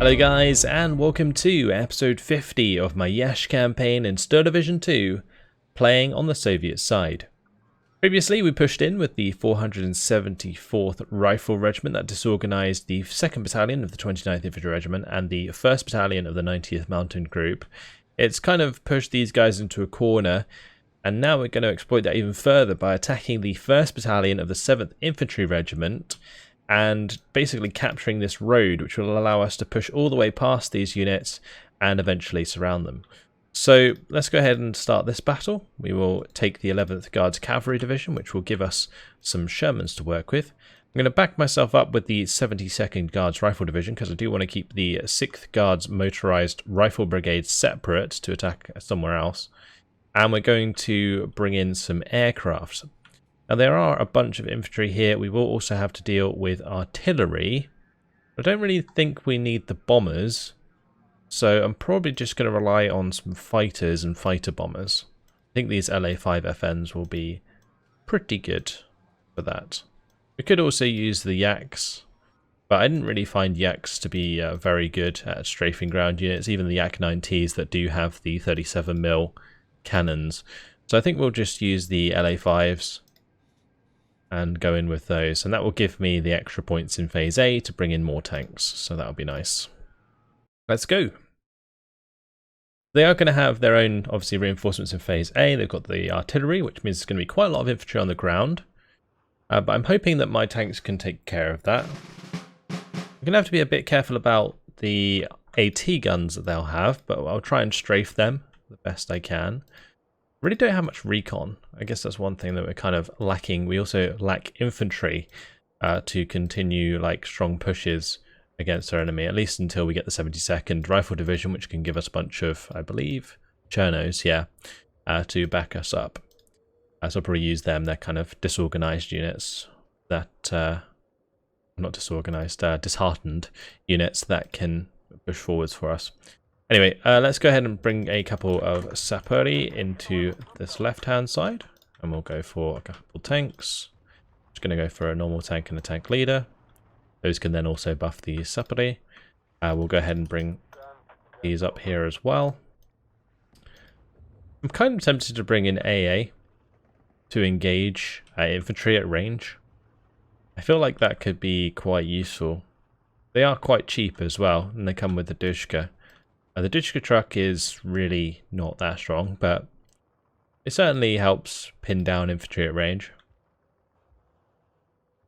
Hello guys, and welcome to episode 50 of my Iasi campaign in Stir Division 2, playing on the Soviet side. Previously we pushed in with the 474th Rifle Regiment that disorganized the 2nd Battalion of the 29th Infantry Regiment and the 1st Battalion of the 90th Mountain Group. It's kind of pushed these guys into a corner, and now we're going to exploit that even further by attacking the 1st Battalion of the 7th Infantry Regiment and basically capturing this road, which will allow us to push all the way past these units and eventually surround them. So let's go ahead and start this battle. We will take the 11th Guards Cavalry Division, which will give us some Shermans to work with. I'm going to back myself up with the 72nd Guards Rifle Division because I do want to keep the 6th Guards Motorized Rifle Brigade separate to attack somewhere else. And we're going to bring in some aircraft. Now there are a bunch of infantry here. We will also have to deal with artillery. I don't really think we need the bombers, so I'm probably just going to rely on some fighters and fighter bombers. I think these LA-5FNs will be pretty good for that. We could also use the Yaks, but I didn't really find Yaks to be very good at strafing ground units, even the Yak-9Ts that do have the 37mm cannons. So I think we'll just use the LA-5s and go in with those, and that will give me the extra points in phase A to bring in more tanks, so that'll be nice. Let's go. They are going to have their own, obviously, reinforcements in phase A. They've got the artillery, which means there's going to be quite a lot of infantry on the ground, but I'm hoping that my tanks can take care of that. I'm going to have to be a bit careful about the AT guns that they'll have, but I'll try and strafe them the best I can. Really don't have much recon. I guess that's one thing that we're kind of lacking. We also lack infantry to continue like strong pushes against our enemy, at least until we get the 72nd Rifle Division, which can give us a bunch of, I believe, Chernos, yeah, to back us up. So I'll probably use them. They're kind of disorganized units that, not disorganized, disheartened units that can push forwards for us. Anyway, let's go ahead and bring a couple of Sapori into this left-hand side, and we'll go for a couple tanks. Just going to go for a normal tank and a tank leader. Those can then also buff the Sapori. We'll go ahead and bring these up here as well. I'm kind of tempted to bring in AA to engage infantry at range. I feel like that could be quite useful. They are quite cheap as well, and they come with the Dushka. The Dushka truck is really not that strong, but it certainly helps pin down infantry at range.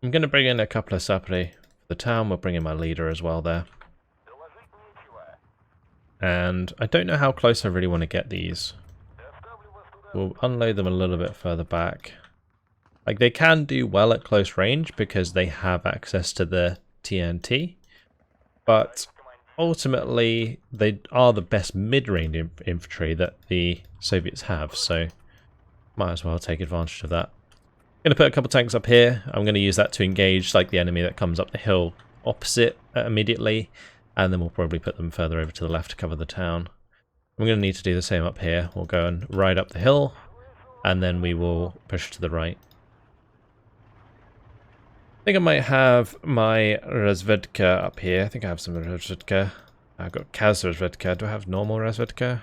I'm going to bring in a couple of Sapori for the town. We'll bring in my leader as well there. And I don't know how close I really want to get these. We'll unload them a little bit further back. Like, they can do well at close range because they have access to the TNT, but ultimately, they are the best mid-range infantry that the Soviets have, so might as well take advantage of that. I'm going to put a couple tanks up here. I'm going to use that to engage like the enemy that comes up the hill opposite immediately, and then we'll probably put them further over to the left to cover the town. I'm going to need to do the same up here. We'll go and ride up the hill, and then we will push to the right. I think I might have my Razvedka up here. I think I have some Razvedka. I've got Kaz Razvedka. Do I have normal Razvedka?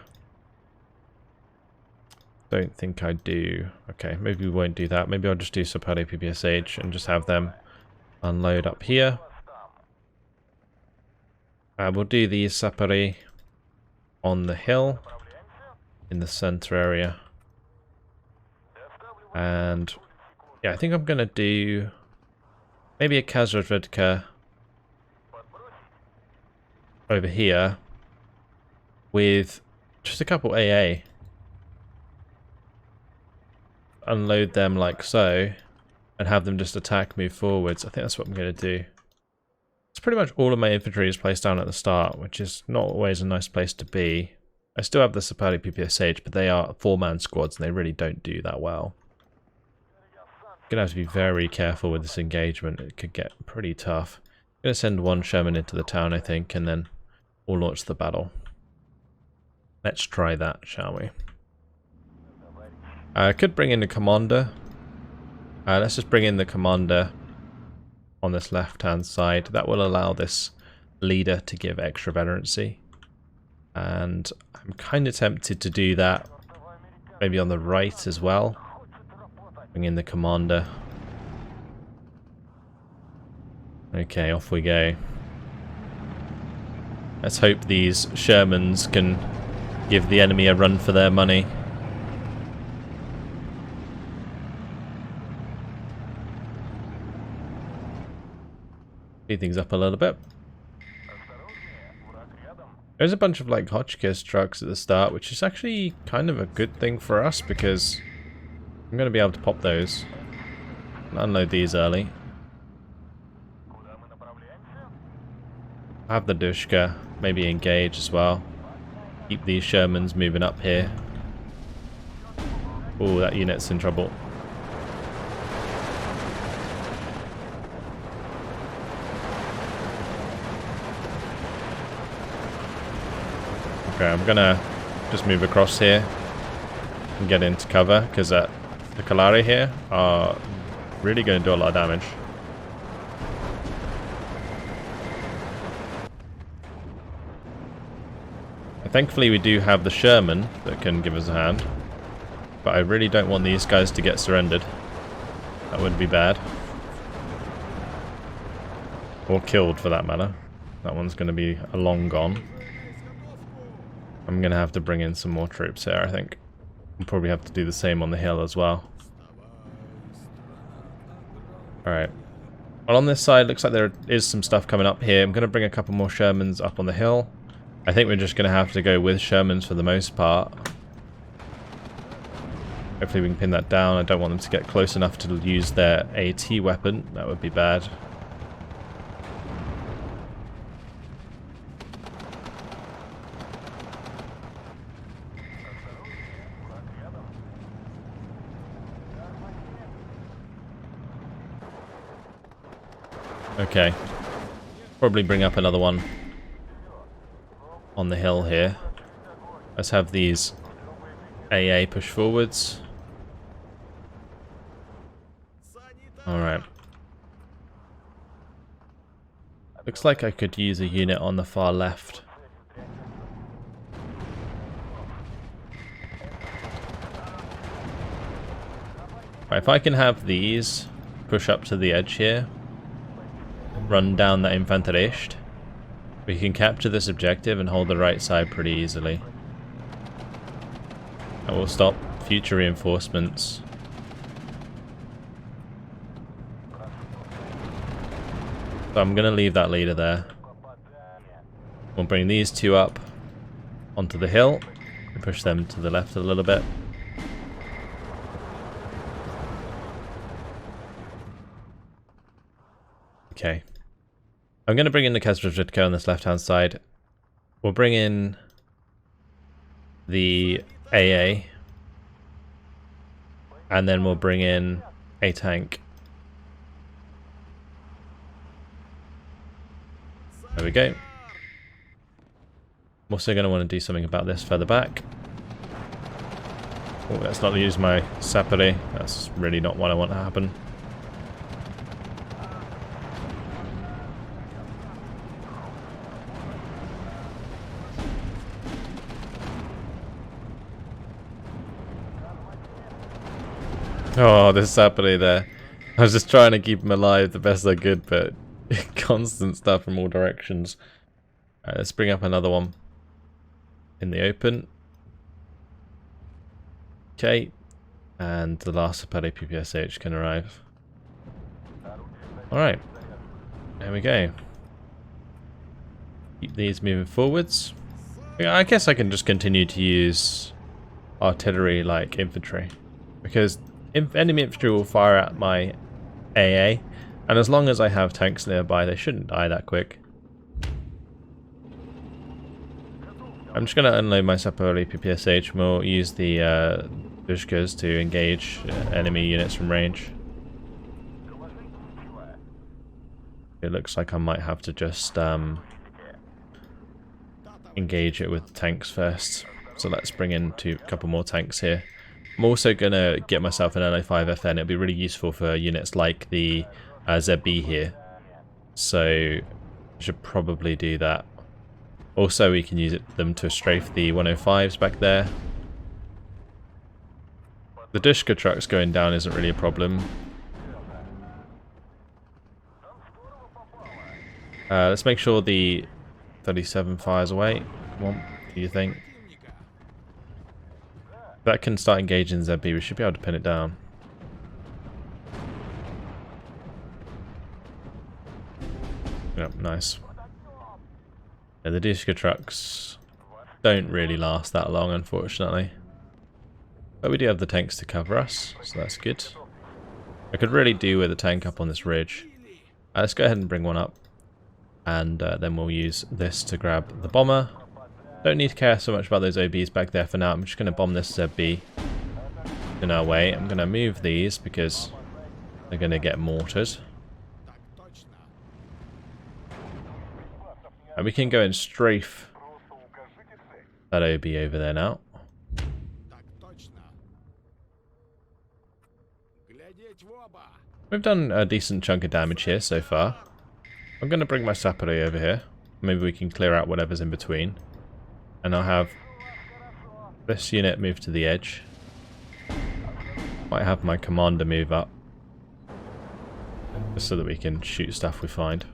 Don't think I do. Okay, maybe we won't do that. Maybe I'll just do Sapari PPSH and just have them unload up here. We'll do the Sapari on the hill in the center area. And yeah, I think I'm going to do maybe a Kazrazvedka over here with just a couple AA. Unload them like so and have them just attack, move forwards. I think that's what I'm going to do. It's pretty much all of my infantry is placed down at the start, which is not always a nice place to be. I still have the Sapari PPSH, but they are 4-man squads and they really don't do that well. Gonna have to be very careful with this engagement. It could get pretty tough. I'm gonna send one Sherman into the town, I think, and then we'll launch the battle. Let's try that, shall we? I could bring in the commander. Let's just bring in the commander on this left-hand side. That will allow this leader to give extra veterancy. And I'm kind of tempted to do that maybe on the right as well. Bring in the commander. Okay, off we go. Let's hope these Shermans can give the enemy a run for their money. Speed things up a little bit. There's a bunch of like Hotchkiss trucks at the start, which is actually kind of a good thing for us because I'm going to be able to pop those and unload these early. Have the Dushka maybe engage as well. Keep these Shermans moving up here. Oh, that unit's in trouble. Okay, I'm gonna just move across here and get into cover because the Kalari here are really going to do a lot of damage. Thankfully we do have the Sherman that can give us a hand, but I really don't want these guys to get surrendered. That would be bad. Or killed for that matter. That one's going to be a long gone. I'm going to have to bring in some more troops here, I think. We'll probably have to do the same on the hill as well. Alright. Well, on this side, looks like there is some stuff coming up here. I'm going to bring a couple more Shermans up on the hill. I think we're just going to have to go with Shermans for the most part. Hopefully we can pin that down. I don't want them to get close enough to use their AT weapon. That would be bad. Okay. Probably bring up another one on the hill here. Let's have these AA push forwards. Alright. Looks like I could use a unit on the far left. Right, if I can have these push up to the edge here, run down that Infanterist, we can capture this objective and hold the right side pretty easily. That will stop future reinforcements. So I'm going to leave that leader there. We'll bring these two up onto the hill and push them to the left a little bit. Okay. I'm going to bring in the Kesselritter on this left-hand side. We'll bring in the AA. And then we'll bring in a tank. There we go. I'm also going to want to do something about this further back. Oh, let's not use my Sapere. That's really not what I want to happen. Oh, there's Sapere there. I was just trying to keep him alive the best I could, but constant stuff from all directions. Alright, let's bring up another one in the open. Okay, and the last Sapere PPSH can arrive. Alright, there we go. Keep these moving forwards. Yeah, I guess I can just continue to use artillery like infantry, because enemy infantry will fire at my AA, and as long as I have tanks nearby, they shouldn't die that quick. I'm just going to unload my Sapere PPSH, and we'll use the Dushkas to engage enemy units from range. It looks like I might have to just engage it with tanks first. So let's bring in a couple more tanks here. I'm also going to get myself an LA5FN. It'll be really useful for units like the ZB here. So Should probably do that. Also, we can use them to strafe the 105s back there. The Dushka trucks going down isn't really a problem. Let's make sure the 37 fires away. What do you think? That can start engaging ZB. We should be able to pin it down. Yep, nice. Yeah, the Dushka trucks don't really last that long, unfortunately. But we do have the tanks to cover us, so that's good. I could really do with a tank up on this ridge. Let's go ahead and bring one up. And then we'll use this to grab the bomber. Don't need to care so much about those OBs back there for now. I'm just going to bomb this ZB in our way. I'm going to move these because they're going to get mortared. And we can go and strafe that OB over there now. We've done a decent chunk of damage here so far. I'm going to bring my Sapere over here. Maybe we can clear out whatever's in between. And I'll have this unit move to the edge. Might have my commander move up. Just so that we can shoot stuff we find.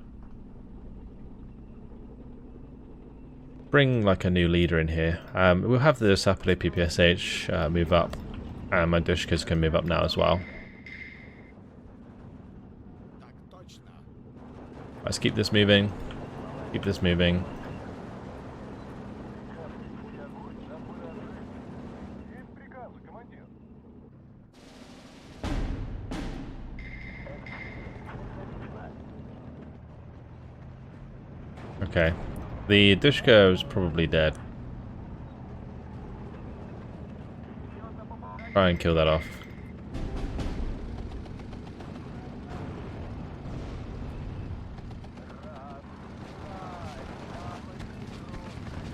Bring like a new leader in here. We'll have the Sapere PPSH move up. And my Dushkas can move up now as well. Let's keep this moving. Keep this moving. Okay. The Dushka is probably dead. Try and kill that off.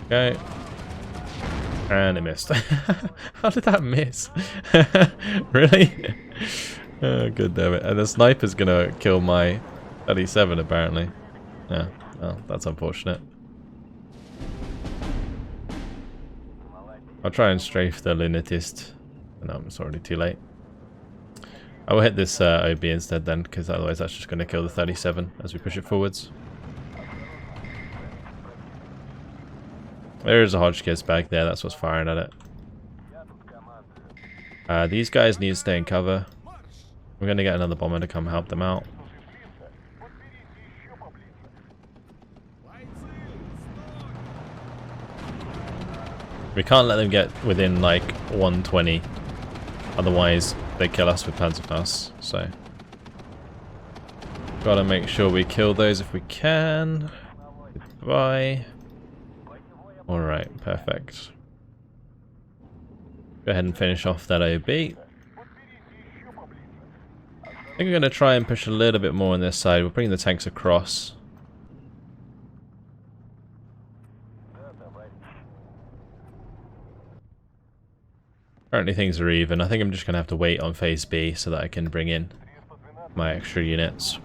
Okay. And it missed. How did that miss? Really? Oh, good damn it. And the sniper's gonna kill my 37 apparently. Yeah, well, that's unfortunate. I'll try and strafe the lunatist. No, it's already too late. I will hit this OB instead then, because otherwise that's just going to kill the 37 as we push it forwards. There is a Hodgkiss back there, that's what's firing at it. These guys need to stay in cover. We're going to get another bomber to come help them out. We can't let them get within like 120, otherwise they kill us with Panzerfaust, so gotta make sure we kill those if we can. Goodbye. Alright, perfect. Go ahead and finish off that OB. I think we're going to try and push a little bit more on this side. We'll bring the tanks across. Currently things are even. I think I'm just going to have to wait on phase B so that I can bring in my extra units.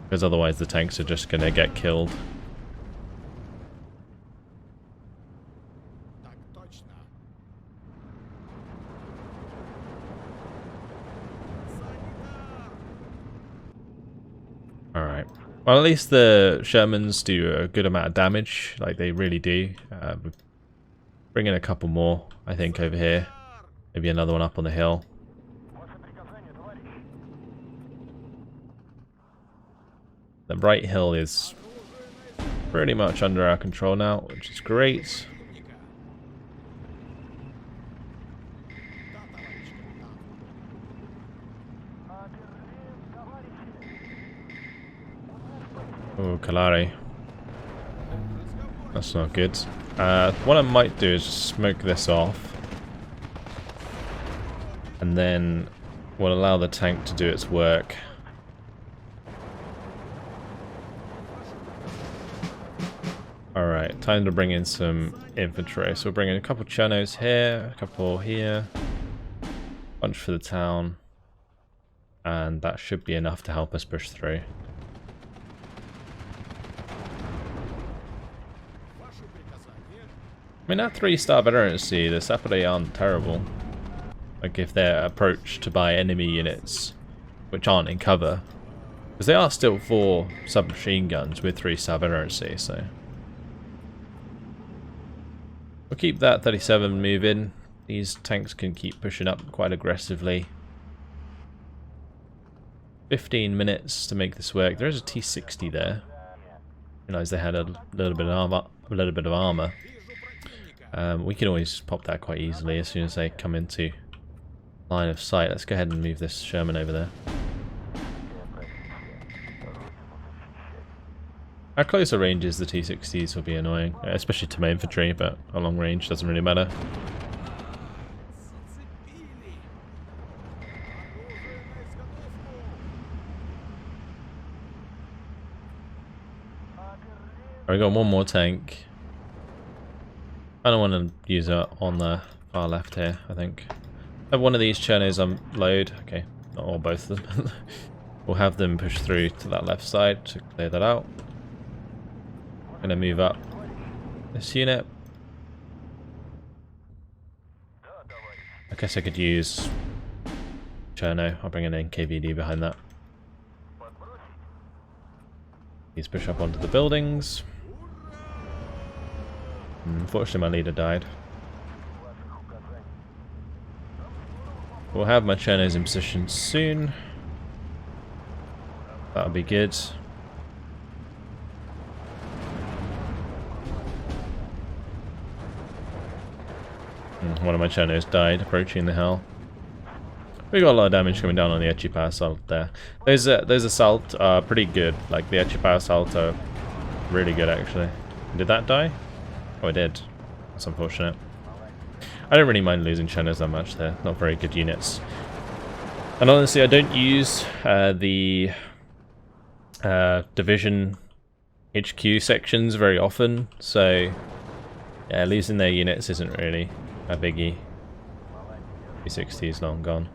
Because otherwise the tanks are just going to get killed. Alright. Well, at least the Shermans do a good amount of damage. Like, they really do. Bring in a couple more, I think, over here. Maybe another one up on the hill. The right hill is pretty much under our control now, which is great. Oh, Kalari. That's not good. What I might do is just smoke this off. And then we'll allow the tank to do its work. Alright, time to bring in some infantry. So we'll bring in a couple Chernos here, a couple here. Bunch for the town. And that should be enough to help us push through. I mean, at 3-star veterancy, the Sapode aren't terrible. Like, if they're approached by enemy units, which aren't in cover. Because they are still 4 submachine guns with 3-star veterancy, so... We'll keep that 37 moving. These tanks can keep pushing up quite aggressively. 15 minutes to make this work. There is a T-60 there. Realised they had a little bit of armor. We can always pop that quite easily as soon as they come into line of sight. Let's go ahead and move this Sherman over there. How closer ranges the T-60s will be annoying, especially to my infantry, but a long range doesn't really matter. We got one more tank. I don't want to use it on the far left here, I think. I have one of these Chernos unload. Okay, not all, both of them. We'll have them push through to that left side to clear that out. I'm going to move up this unit. I guess I could use Cherno. I'll bring an NKVD behind that. These push up onto the buildings. Unfortunately, my leader died. We'll have my Chernos in position soon. That'll be good. One of my Chernos died approaching the hill. We got a lot of damage coming down on the Etchipa assault there. Those assault are pretty good. Like the Etchipa assault are really good actually. Did that die? Oh, it did. That's unfortunate. I don't really mind losing Chernos that much. They're not very good units. And honestly, I don't use the division HQ sections very often, so yeah, losing their units isn't really a biggie. P60 is long gone.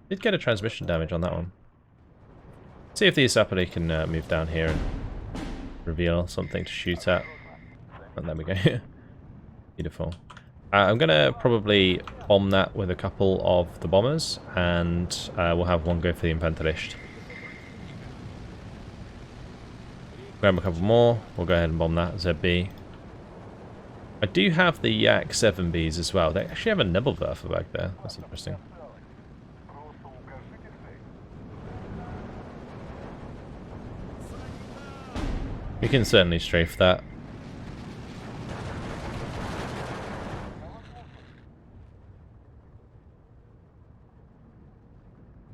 Did get a transmission damage on that one. See if the Sapode can move down here and reveal something to shoot at. And there we go. Beautiful. I'm going to probably bomb that with a couple of the bombers, and we'll have one go for the Infanterist. Grab a couple more. We'll go ahead and bomb that ZB. I do have the Yak 7Bs as well. They actually have a Nebelwerfer back there. That's interesting. We can certainly strafe that.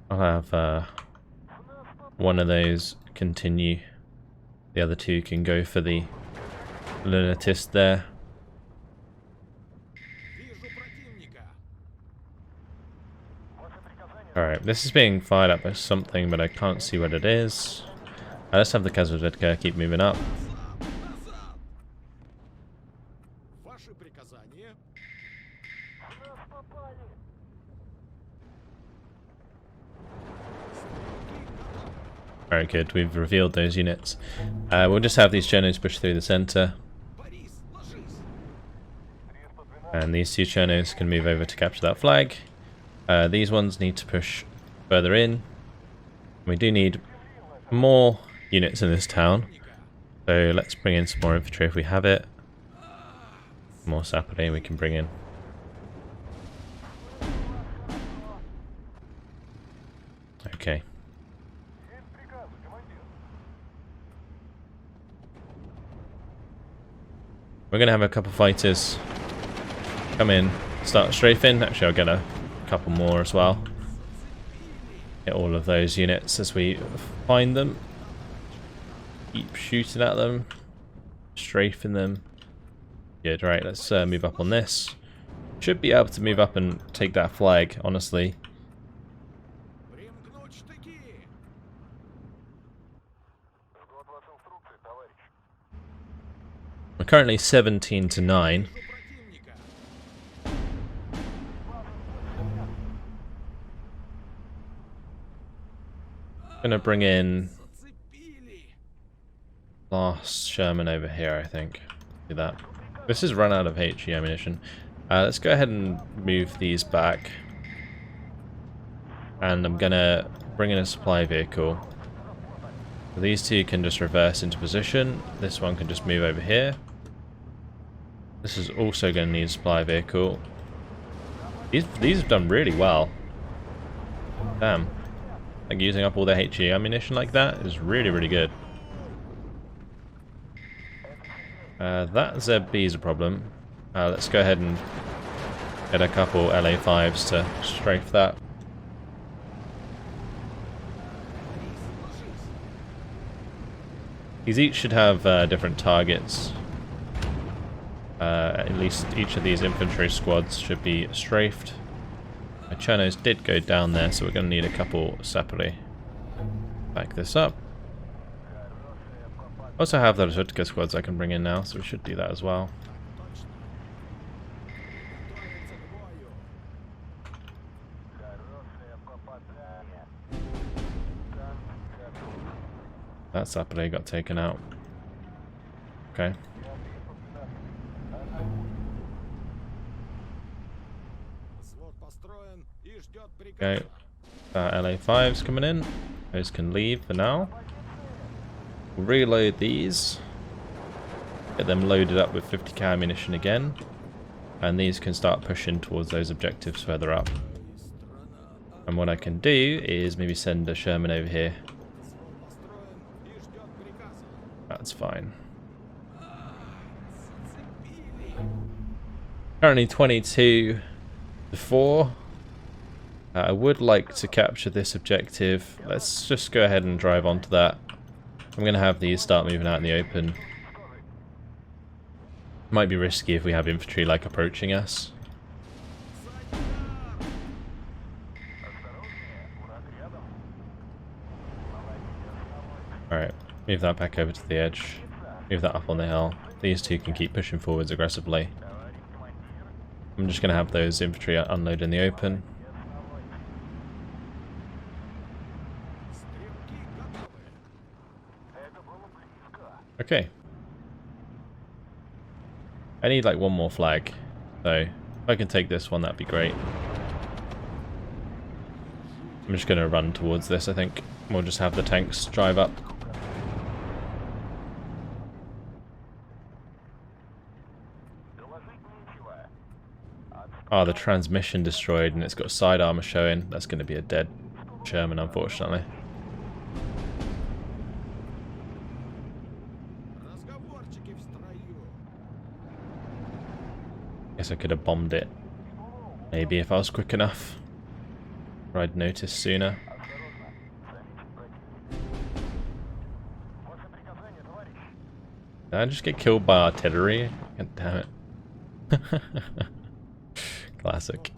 I'll have one of those continue. The other two can go for the Lunatist there. Alright, this is being fired up by something, but I can't see what it is. Let's have the Kazvedka keep moving up. Very good, we've revealed those units. We'll just have these Chernos push through the center. And these two Chernos can move over to capture that flag. These ones need to push further in. We do need more units in this town. So let's bring in some more infantry if we have it. More Sapode we can bring in. Okay. We're going to have a couple fighters come in, start strafing. Actually, I'll get a couple more as well. Get all of those units as we find them. Keep shooting at them, strafing them. Good, right, let's move up on this. Should be able to move up and take that flag, honestly. We're currently 17 to 9. Gonna bring in last Sherman over here, I think. Do that. This has run out of HE ammunition. Let's go ahead and move these back. And I'm gonna bring in a supply vehicle. So these two can just reverse into position. This one can just move over here. This is also going to need a supply vehicle. These have done really well. Damn. Like using up all their HE ammunition like that is really, really good. That ZB is a problem. Let's go ahead and get a couple LA5s to strafe that. These each should have different targets. At least each of these infantry squads should be strafed. My Chernos did go down there, so we're going to need a couple separately. Back this up. I also have those Rutka squads I can bring in now, so we should do that as well. That separately got taken out. Okay. Okay, LA5's coming in. Those can leave for now. We'll reload these. Get them loaded up with 50 cal ammunition again. And these can start pushing towards those objectives further up. And what I can do is maybe send a Sherman over here. That's fine. Currently 22 to 4. I would like to capture this objective. Let's just go ahead and drive onto that. I'm going to have these start moving out in the open. Might be risky if we have infantry like approaching us. Alright, move that back over to the edge. Move that up on the hill. These two can keep pushing forwards aggressively. I'm just going to have those infantry unload in the open. Okay. I need like one more flag. So if I can take this one, that'd be great. I'm just going to run towards this, I think. We'll just have the tanks drive up. Ah, the transmission destroyed and it's got side armor showing. That's going to be a dead Sherman, unfortunately. Guess I could have bombed it. Maybe if I was quick enough. Or I'd noticed sooner. Did I just get killed by artillery? God damn it. Classic.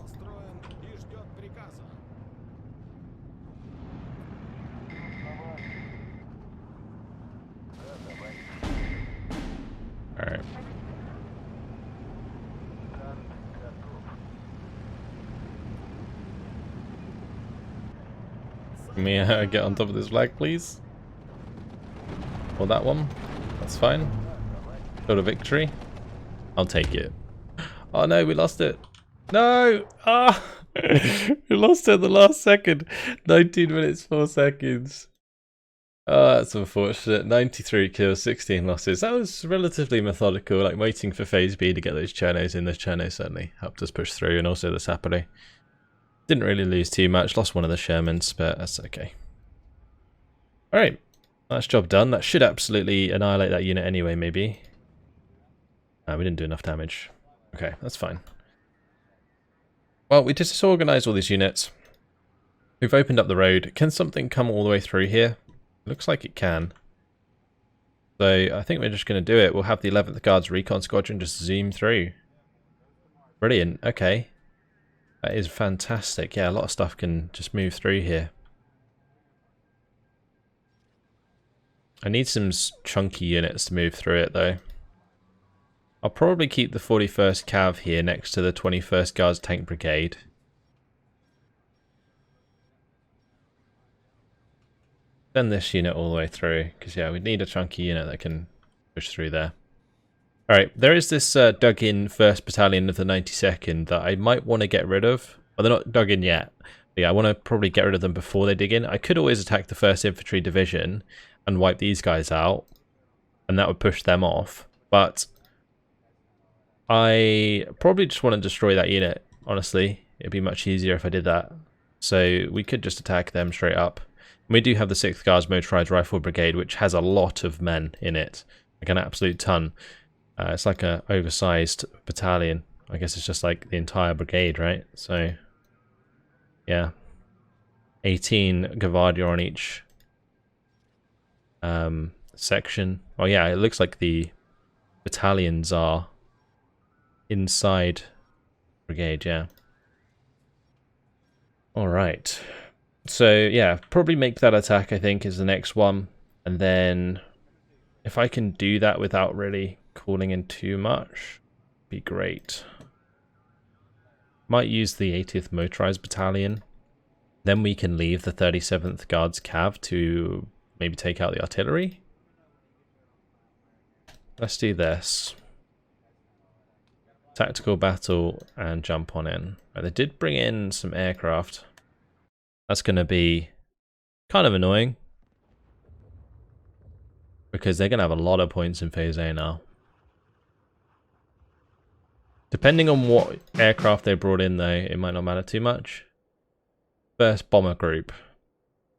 Alright. Can we get on top of this flag, please? Or that one? That's fine. Got a victory. I'll take it. Oh no, we lost it. No! Ah! We lost it at the last second. 19 minutes, 4 seconds. Oh, that's unfortunate. 93 kills, 16 losses. That was relatively methodical, like waiting for phase B to get those Chernos in. Those Chernos certainly helped us push through, and also the Sapere. Didn't really lose too much. Lost one of the Shermans, but that's okay. Alright. Nice job done. That should absolutely annihilate that unit anyway, maybe. We didn't do enough damage. Okay, that's fine. Well, we disorganized all these units. We've opened up the road. Can something come all the way through here? Looks like it can. So I think we're just going to do it. We'll have the 11th Guards Recon Squadron just zoom through. Brilliant. Okay. That is fantastic. Yeah, a lot of stuff can just move through here. I need some chunky units to move through it though. I'll probably keep the 41st Cav here next to the 21st Guards Tank Brigade. Send this unit all the way through, because yeah, we need a chunky unit that can push through there. Alright, there is this dug-in 1st Battalion of the 92nd that I might want to get rid of. Well, they're not dug in yet. But yeah, I want to probably get rid of them before they dig in. I could always attack the 1st Infantry Division and wipe these guys out, and that would push them off. But I probably just want to destroy that unit, honestly. It'd be much easier if I did that. So we could just attack them straight up. And we do have the 6th Guards Motorized Rifle Brigade, which has a lot of men in it. Like an absolute ton. It's like an oversized battalion. I guess it's just like the entire brigade, right? So, yeah. 18 Gavardia on each section. Oh yeah, it looks like the battalions are inside brigade, yeah. Alright. So, yeah, probably make that attack, I think, is the next one. And then, if I can do that without really calling in too much, be great. Might use the 80th Motorized Battalion. Then we can leave the 37th Guards Cav to maybe take out the artillery. Let's do this. Tactical battle and jump on in. Right, they did bring in some aircraft. That's going to be kind of annoying, because they're going to have a lot of points in Phase A now. Depending on what aircraft they brought in, though, it might not matter too much. First bomber group.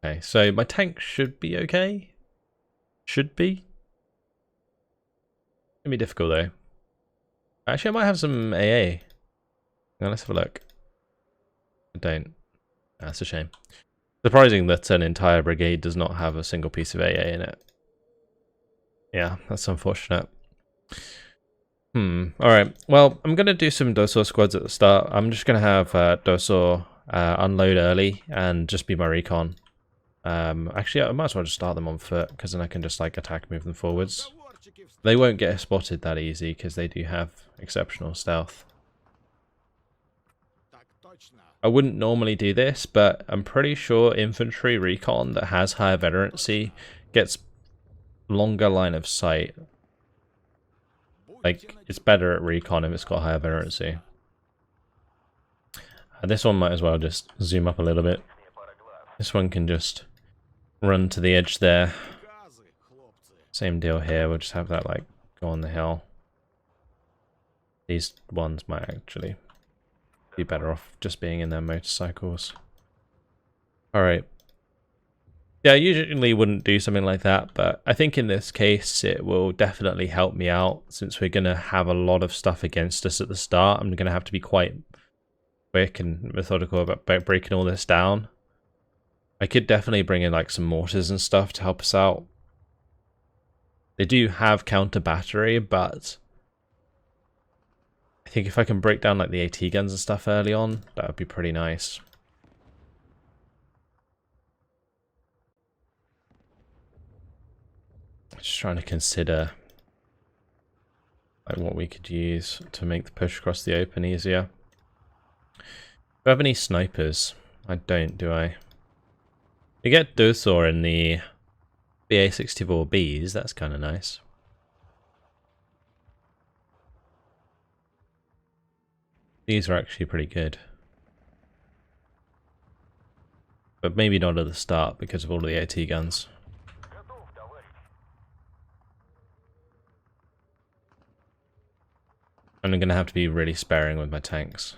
Okay, so my tank should be okay. Should be. Gonna be difficult, though. Actually, I might have some AA. Now, let's have a look. I don't. That's a shame. Surprising that an entire brigade does not have a single piece of AA in it. Yeah, that's unfortunate. Alright. Well, I'm going to do some Dosor squads at the start. I'm just going to have Dosor unload early and just be my recon. Actually, I might as well just start them on foot, because then I can just like attack, move them forwards. They won't get spotted that easy, because they do have exceptional stealth. I wouldn't normally do this, but I'm pretty sure infantry recon that has higher veterancy gets longer line of sight. Like, it's better at recon if it's got higher veterancy. This one might as well just zoom up a little bit. This one can just run to the edge there. Same deal here, we'll just have that like go on the hill. These ones might actually be better off just being in their motorcycles. Alright. Yeah, I usually wouldn't do something like that, but I think in this case it will definitely help me out, since we're going to have a lot of stuff against us at the start. I'm going to have to be quite quick and methodical about breaking all this down. I could definitely bring in like some mortars and stuff to help us out. They do have counter battery, but I think if I can break down like the AT guns and stuff early on, that would be pretty nice. Just trying to consider like what we could use to make the push across the open easier. Do I have any snipers? I don't, do I? We get Dosor in the BA-64Bs, that's kind of nice. These are actually pretty good. But maybe not at the start because of all the AT guns. And I'm going to have to be really sparing with my tanks.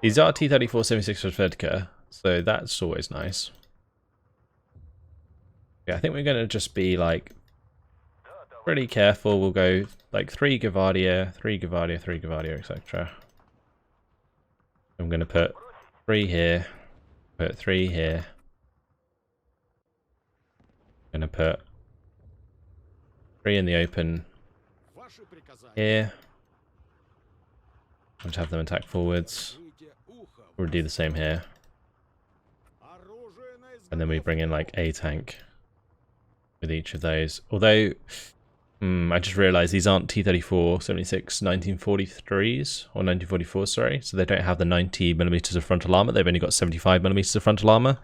These are T-34-76 Svedka, so that's always nice. Yeah, I think we're going to just be like pretty careful. We'll go like 3 Gavardia, 3 Gavardia, 3 Gavardia, etc. I'm going to put 3 here, put 3 here. I'm going to put 3 in the open here. I'll just have them attack forwards. We'll do the same here. And then we bring in like a tank with each of those. Although, I just realised these aren't T-34 76 1943s, or 1944s, sorry. So they don't have the 90mm of frontal armour. They've only got 75mm of frontal armour.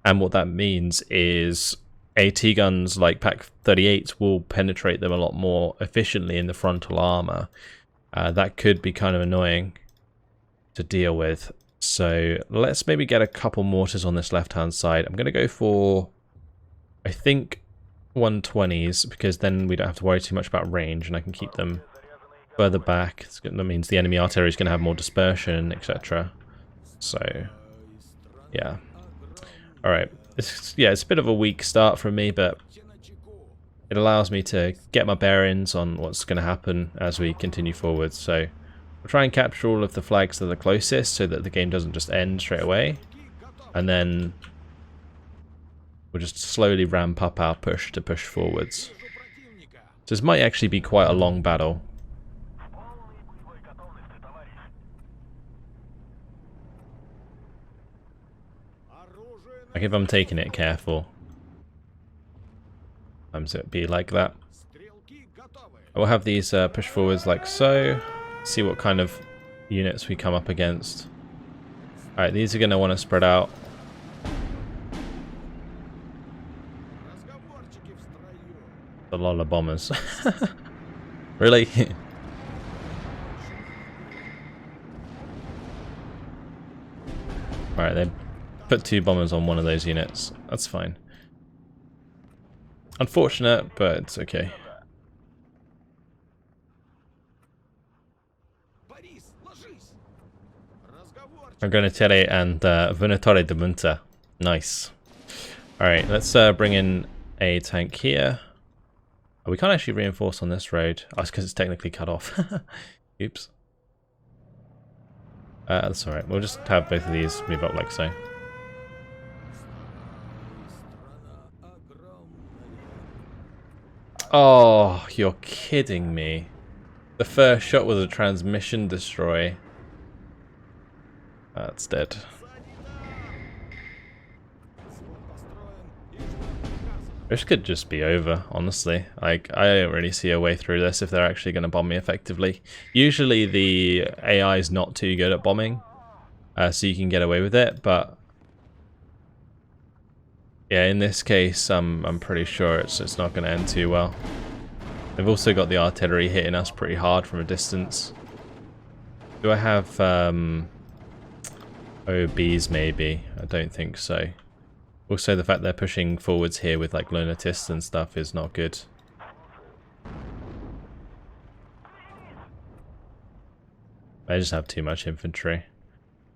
And what that means is AT guns like Pack 38s will penetrate them a lot more efficiently in the frontal armor. That could be kind of annoying to deal with. So let's maybe get a couple mortars on this left-hand side. I'm going to go for, I think, 120s, because then we don't have to worry too much about range, and I can keep them further back. That means the enemy artillery is going to have more dispersion, etc. So, yeah. Alright. It's a bit of a weak start from me, but it allows me to get my bearings on what's going to happen as we continue forward. So we'll try and capture all of the flags that are closest so that the game doesn't just end straight away. And then we'll just slowly ramp up our push to push forwards. So this might actually be quite a long battle. Like if I'm taking it careful, sometimes it'd be like that. We'll have these push forwards like so. See what kind of units we come up against. Alright, these are going to want to spread out. A lot of bombers. Really? Alright, they put 2 bombers on one of those units. That's fine. Unfortunate, but it's okay. Organitere and Venatore de Munta. Nice. Alright, let's bring in a tank here. Oh, we can't actually reinforce on this road. Oh, it's because it's technically cut off. Oops. That's alright. We'll just have both of these move up like so. Oh, you're kidding me. The first shot was a transmission destroy. That's dead. This could just be over, honestly. Like, I don't really see a way through this if they're actually going to bomb me effectively. Usually the AI is not too good at bombing, so you can get away with it, but yeah, in this case, I'm pretty sure it's not going to end too well. They've also got the artillery hitting us pretty hard from a distance. Do I have OBs maybe? I don't think so. Also, the fact they're pushing forwards here with like lunatists and stuff is not good. I just have too much infantry.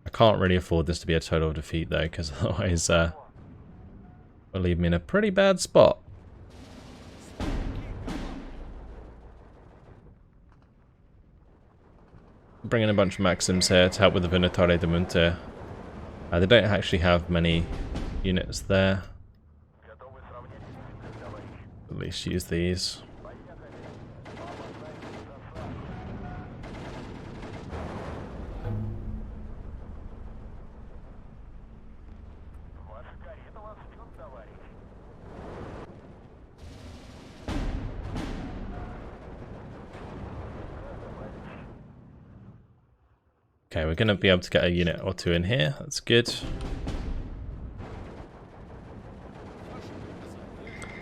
I can't really afford this to be a total defeat though, because otherwise will leave me in a pretty bad spot. Bring in a bunch of Maxims here to help with the Venatore de Munta. They don't actually have many units there. At least use these. Okay, we're going to be able to get a unit or two in here. That's good.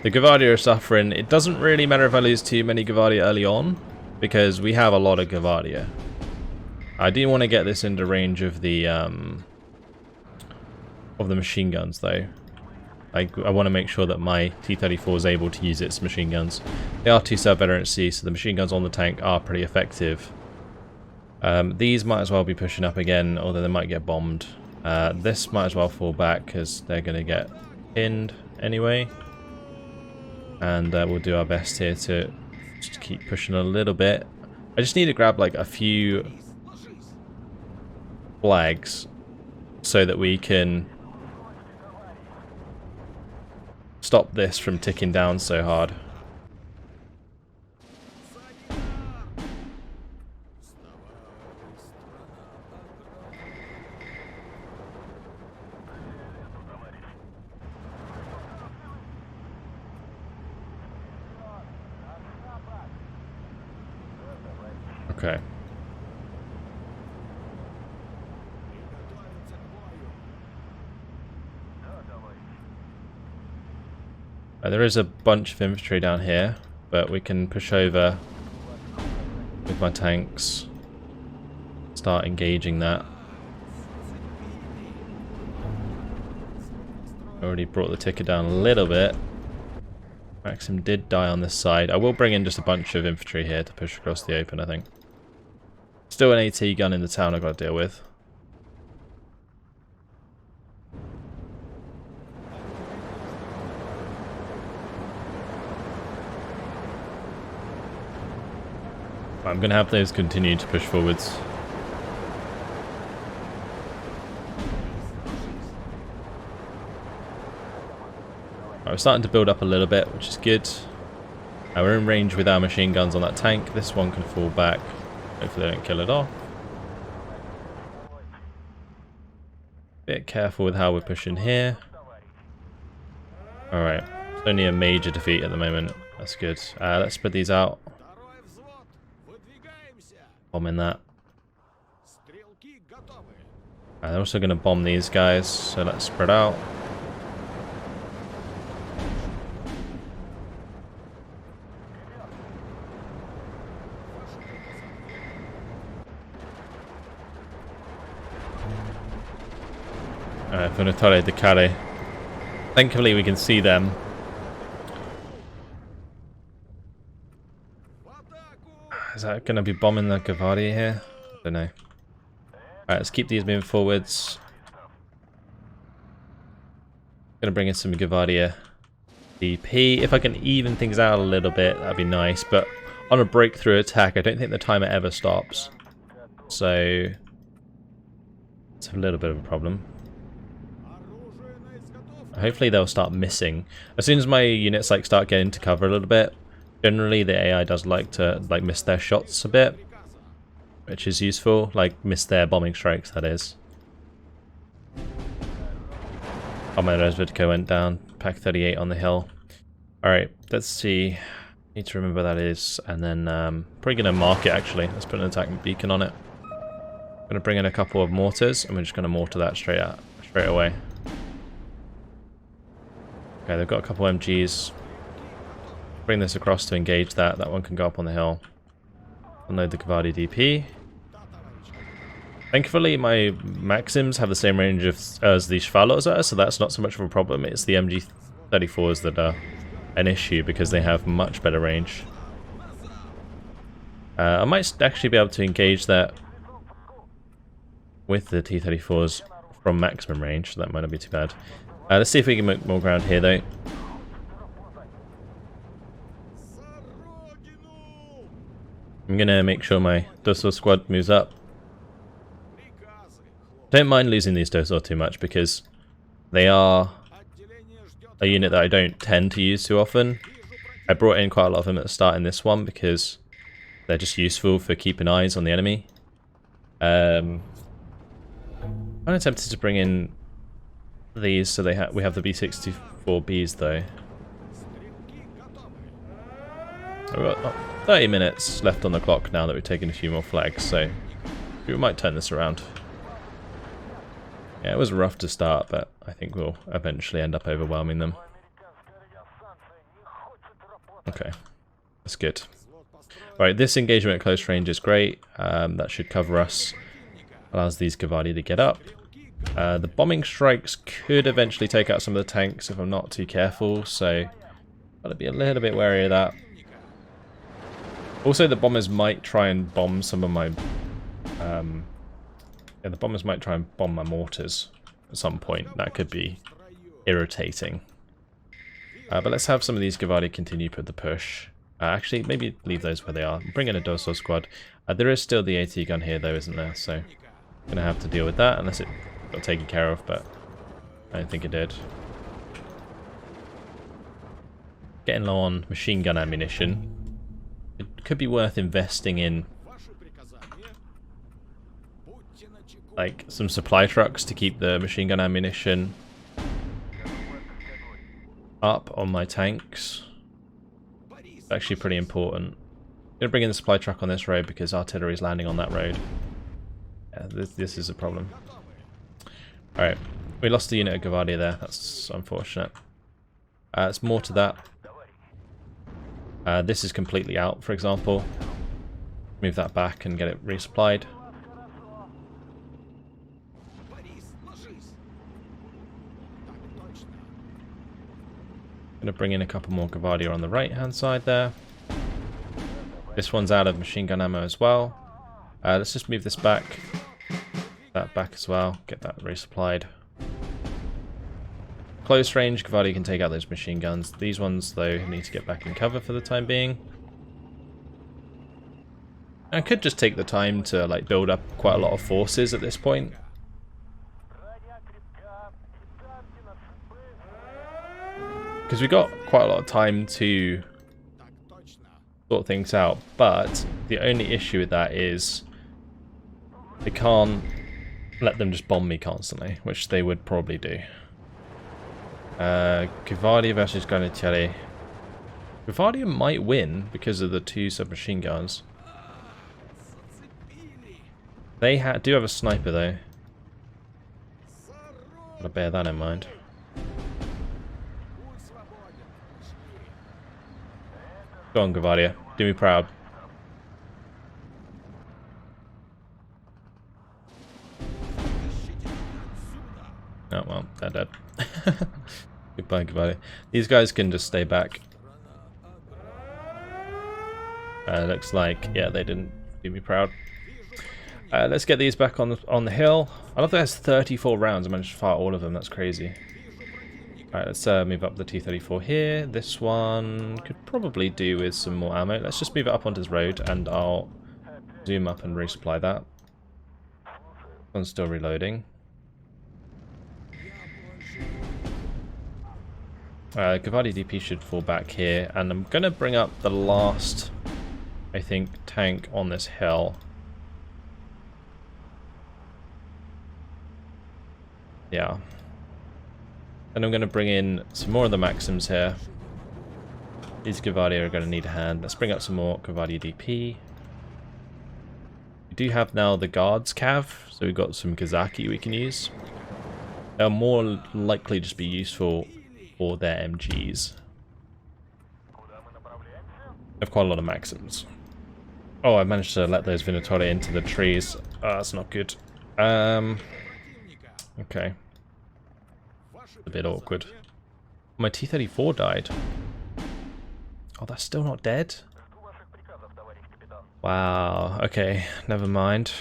The Gavardia are suffering. It doesn't really matter if I lose too many Gavardia early on, because we have a lot of Gavardia. I do want to get this into range of the machine guns, though. I want to make sure that my T-34 is able to use its machine guns. They are 2-star veteran at sea, so the machine guns on the tank are pretty effective. These might as well be pushing up again, although they might get bombed. This might as well fall back, because they're going to get pinned anyway. And we'll do our best here to just keep pushing a little bit. I just need to grab like a few flags so that we can stop this from ticking down so hard. Okay. There is a bunch of infantry down here, but we can push over with my tanks. Start engaging that. Already brought the ticker down a little bit. Maxim did die on this side. I will bring in just a bunch of infantry here to push across the open, I think. Still an AT gun in the town I've got to deal with. I'm going to have those continue to push forwards. We're starting to build up a little bit, which is good. We're in range with our machine guns on that tank. This one can fall back. Hopefully they don't kill it off. Bit careful with how we're pushing here. Alright, it's only a major defeat at the moment. That's good. Let's spread these out. Bombing that. They're also going to bomb these guys, so let's spread out. Funatore de Care. Thankfully we can see them. Is that going to be bombing the Gavardi here? I don't know. Alright, let's keep these moving forwards. Going to bring in some Gavardia DP. If I can even things out a little bit, that'd be nice. But on a breakthrough attack, I don't think the timer ever stops. So it's a little bit of a problem. Hopefully they'll start missing. As soon as my units start getting to cover a little bit, generally the AI does like to miss their shots a bit, which is useful. Miss their bombing strikes, that is. Oh, my Resvidko went down. Pack 38 on the hill. Alright, let's see. Need to remember that is. And then probably going to mark it actually. Let's put an attack beacon on it. Going to bring in a couple of mortars and we're just going to mortar that straight away. Okay, they've got a couple MGs. Bring this across to engage that. That one can go up on the hill. Unload the Gavardi DP. Thankfully, my Maxims have the same range as the Shvalos are, so that's not so much of a problem. It's the MG34s that are an issue because they have much better range. I might actually be able to engage that with the T-34s from maximum range, so that might not be too bad. Let's see if we can make more ground here, though. I'm going to make sure my Dosor squad moves up. Don't mind losing these Dosor too much, because they are a unit that I don't tend to use too often. I brought in quite a lot of them at the start in this one, because they're just useful for keeping eyes on the enemy. I'm tempted to bring in these, so we have the B-64Bs though. We've got 30 minutes left on the clock now that we've taken a few more flags, so we might turn this around. Yeah, it was rough to start, but I think we'll eventually end up overwhelming them. Okay, that's good. Alright, this engagement at close range is great. That should cover us. Allows these Gavardi to get up. The bombing strikes could eventually take out some of the tanks if I'm not too careful, so gotta be a little bit wary of that. Also, the bombers might try and bomb some of my the bombers might try and bomb my mortars at some point. That could be irritating. But let's have some of these Gavardi continue put the push. Actually, maybe leave those where they are. Bring in a Dosor squad. There is still the AT gun here though, isn't there? So I'm gonna have to deal with that unless it got taken care of, but I don't think it did. Getting low on machine gun ammunition. It could be worth investing in like some supply trucks to keep the machine gun ammunition up on my tanks. It's actually pretty important. I'm gonna bring in the supply truck on this road because artillery is landing on that road. Yeah, this is a problem. Alright, we lost the unit of Gavardi there. That's unfortunate. It's more to that. This is completely out, for example. Move that back and get it resupplied. Gonna bring in a couple more Gavardia on the right hand side there. This one's out of machine gun ammo as well. Let's just move this back. That back as well. Get that resupplied. Close range, Gavardia can take out those machine guns. These ones, though, need to get back in cover for the time being. I could just take the time to like build up quite a lot of forces at this point. Because we got quite a lot of time to sort things out, but the only issue with that is they can't let them just bomb me constantly, which they would probably do. Gavardia versus Granatieri. Gavardia might win because of the 2 submachine guns. They do have a sniper though. Gotta bear that in mind. Go on, Gavardia. Do me proud. Oh, well, they're dead. Goodbye, Gavardia. These guys can just stay back. Looks like, yeah, they didn't do me proud. Let's get these back on the hill. I love that it has 34 rounds. I managed to fire all of them. That's crazy. Alright, let's move up the T-34 here. This one could probably do with some more ammo. Let's just move it up onto this road and I'll zoom up and resupply that. One's still reloading. Gavardia DP should fall back here, and I'm going to bring up the last, I think, tank on this hill. Yeah. And I'm going to bring in some more of the Maxims here. These Gavardia are going to need a hand. Let's bring up some more Gavardia DP. We do have now the Guards Cav, so we've got some Kazaki we can use. They'll more likely just be useful for their MGs. I have quite a lot of Maxims. Oh, I managed to let those Venatori into the trees. That's not good. Okay. A bit awkward. My T-34 died. Oh, that's still not dead? Wow, okay, never mind.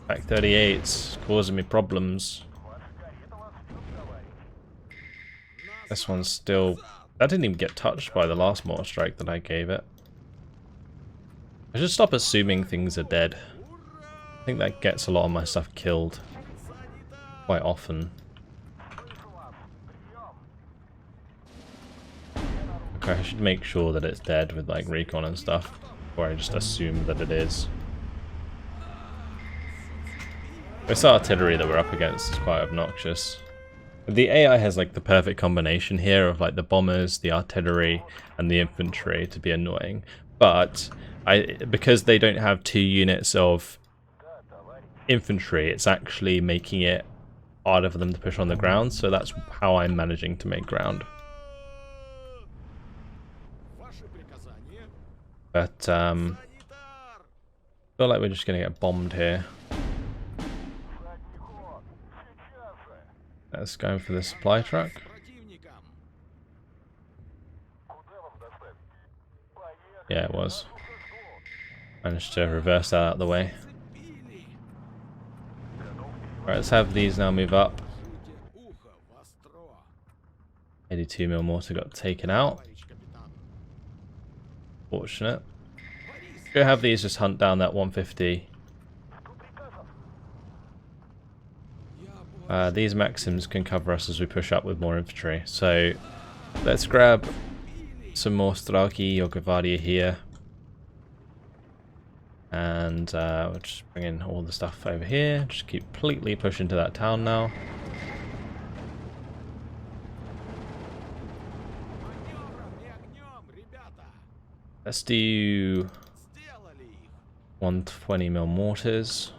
Back 38's causing me problems. This one's still... That didn't even get touched by the last mortar strike that I gave it. I should stop assuming things are dead. I think that gets a lot of my stuff killed quite often. Okay, I should make sure that it's dead with like recon and stuff, before I just assume that it is. This artillery that we're up against is quite obnoxious. The AI has like the perfect combination here of like the bombers, the artillery, and the infantry to be annoying. But because they don't have 2 units of infantry, it's actually making it harder for them to push on the ground. So that's how I'm managing to make ground. But I feel like we're just gonna get bombed here. Let's go for the supply truck. Yeah, it was. Managed to reverse that out of the way. Alright, let's have these now move up. 82mm mortar got taken out. Fortunate. Go have these just hunt down that 150. These Maxims can cover us as we push up with more infantry. So let's grab some more Strelki or Gavardia here. And we'll just bring in all the stuff over here. Just completely push into that town now. Let's do 120mm mortars.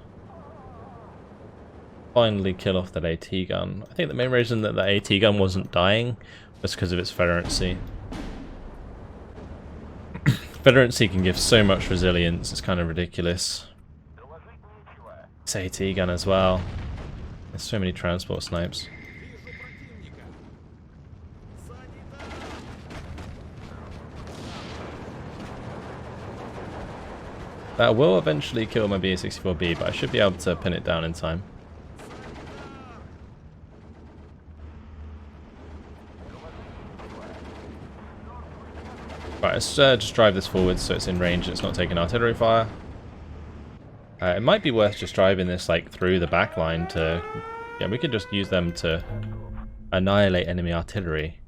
Finally kill off that AT gun. I think the main reason that the AT gun wasn't dying just because of its federancy. Federancy can give so much resilience, it's kind of ridiculous. It's AT gun as well. There's so many transport snipes. That will eventually kill my BA-64B, but I should be able to pin it down in time. Right, let's just drive this forward so it's in range and it's not taking artillery fire. It might be worth just driving this like through the back line to... Yeah, we could just use them to annihilate enemy artillery.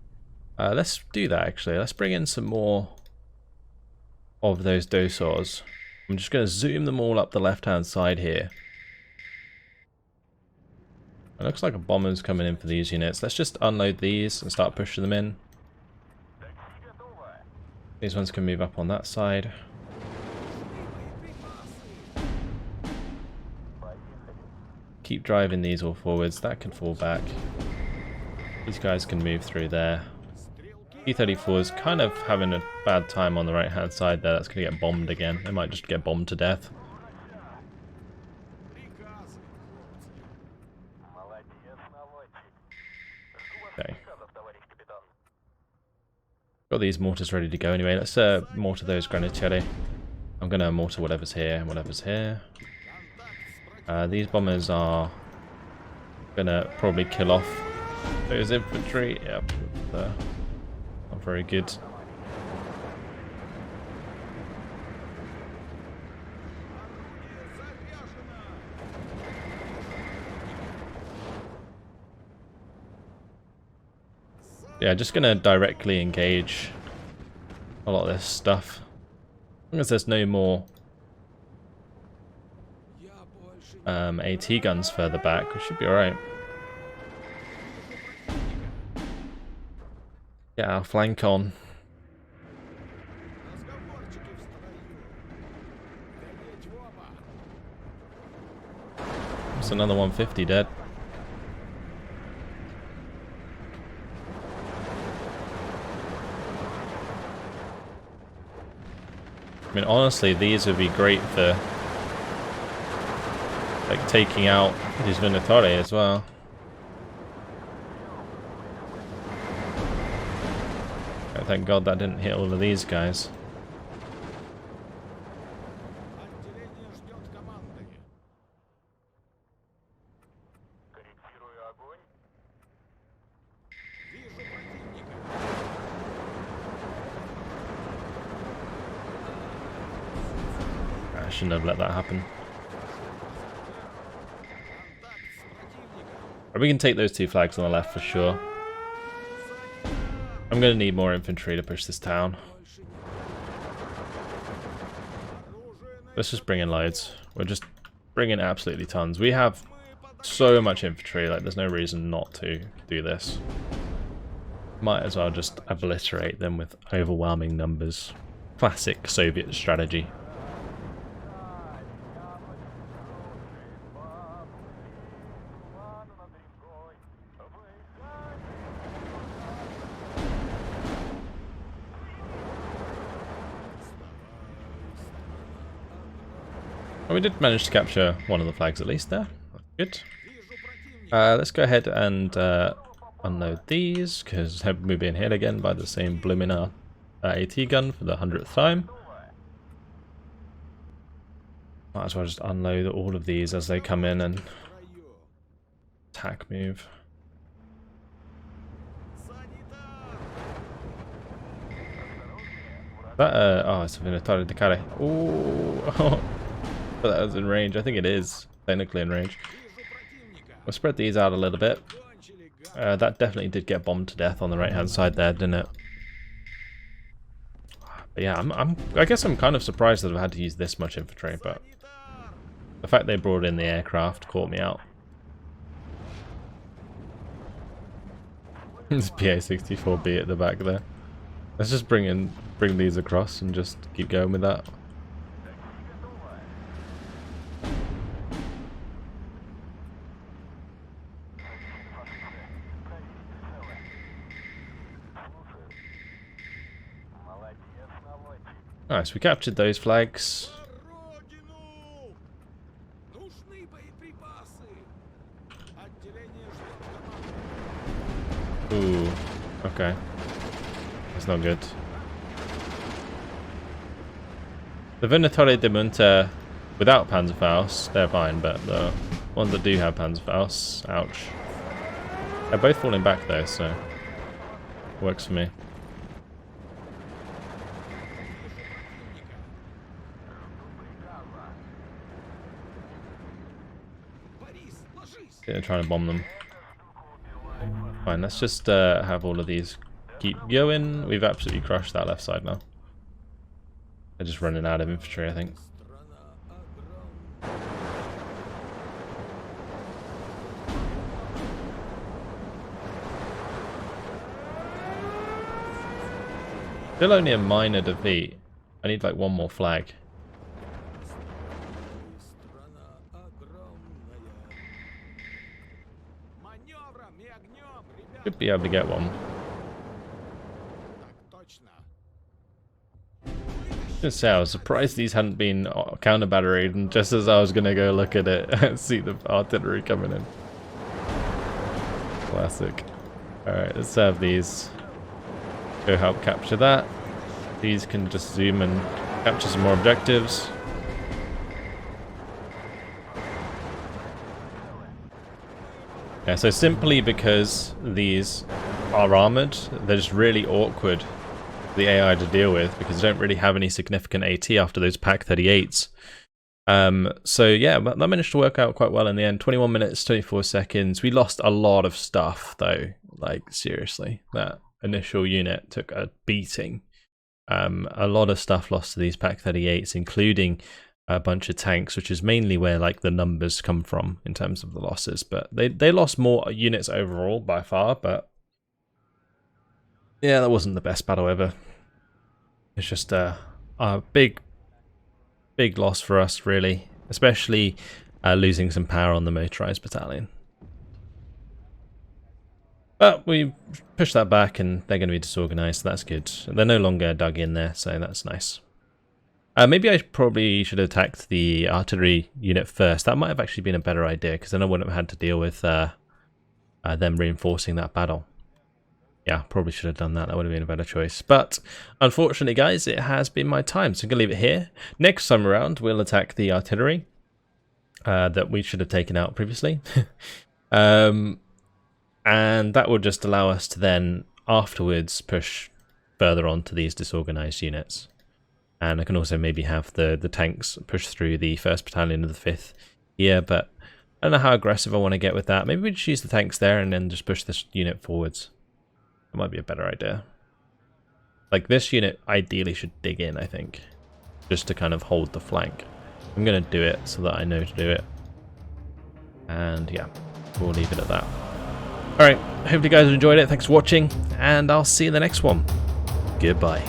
Let's do that actually. Let's bring in some more of those dosors. I'm just going to zoom them all up the left-hand side here. It looks like a bomber's coming in for these units. Let's just unload these and start pushing them in. These ones can move up on that side. Keep driving these all forwards. That can fall back. These guys can move through there. T-34 is kind of having a bad time on the right hand side there. That's going to get bombed again. They might just get bombed to death. Okay. Got these mortars ready to go anyway. Let's mortar those granatieri. I'm going to mortar whatever's here and whatever's here. These bombers are going to probably kill off those infantry. Yep. Not very good. Yeah, just gonna directly engage a lot of this stuff. As long as there's no more AT guns further back, we should be alright. Get our flank on. It's another 150 dead. I mean, honestly, these would be great for like taking out these Venatori as well. Oh, thank God that didn't hit all of these guys. I shouldn't have let that happen. We can take those two flags on the left for sure. I'm going to need more infantry to push this town. Let's just bring in loads. We're just bringing absolutely tons. We have so much infantry, like there's no reason not to do this. Might as well just obliterate them with overwhelming numbers. Classic Soviet strategy. Well, we did manage to capture one of the flags at least there. Good. Let's go ahead and unload these, because we're being hit again by the same blooming AT gun for the 100th time. Might as well just unload all of these as they come in and attack move. That, oh, it's a Venatori di Care. Ooh. But that was in range. I think it is technically in range. We'll spread these out a little bit. That definitely did get bombed to death on the right hand side there, didn't it? But yeah, I guess I'm kind of surprised that I've had to use this much infantry, but the fact they brought in the aircraft caught me out. This PA-64B at the back there. Let's just bring these across and just keep going with that. Nice, we captured those flags. Ooh, okay. That's not good. The Venatore de Munter without Panzerfaust, they're fine, but the ones that do have Panzerfaust, ouch. They're both falling back though, so works for me. Yeah, trying to bomb them. Fine, let's just have all of these keep going. We've absolutely crushed that left side now. They're just running out of infantry, I think. Still only a minor defeat. I need like one more flag. Should be able to get one. Just say, I was surprised these hadn't been counter batteried, and just as I was gonna go look at it, see the artillery coming in. Classic. Alright, let's have these. Go help capture that. These can just zoom and capture some more objectives. Yeah, so simply because these are armoured, they're just really awkward for the AI to deal with because they don't really have any significant AT after those Pak 38s. So yeah, that managed to work out quite well in the end. 21 minutes, 24 seconds. We lost a lot of stuff though, like seriously. That initial unit took a beating. A lot of stuff lost to these Pak 38s, including a bunch of tanks, which is mainly where like the numbers come from in terms of the losses. But they lost more units overall by far, but yeah, that wasn't the best battle ever. It's just a big loss for us, really, especially losing some power on the motorized battalion. But we pushed that back and they're going to be disorganized, so that's good. They're no longer dug in there, so that's nice. Maybe I probably should have attacked the artillery unit first. That might have actually been a better idea, because then I wouldn't have had to deal with them reinforcing that battle. Yeah, probably should have done that. That would have been a better choice. But unfortunately, guys, it has been my time, so I'm going to leave it here. Next time around, we'll attack the artillery that we should have taken out previously. And that will just allow us to then afterwards push further on to these disorganized units. And I can also maybe have the tanks push through the 1st Battalion of the 5th here, but I don't know how aggressive I want to get with that. Maybe we just use the tanks there and then just push this unit forwards. That might be a better idea. Like, this unit ideally should dig in, I think, just to kind of hold the flank. I'm going to do it so that I know to do it. And yeah, we'll leave it at that. Alright, hope you guys enjoyed it. Thanks for watching, and I'll see you in the next one. Goodbye.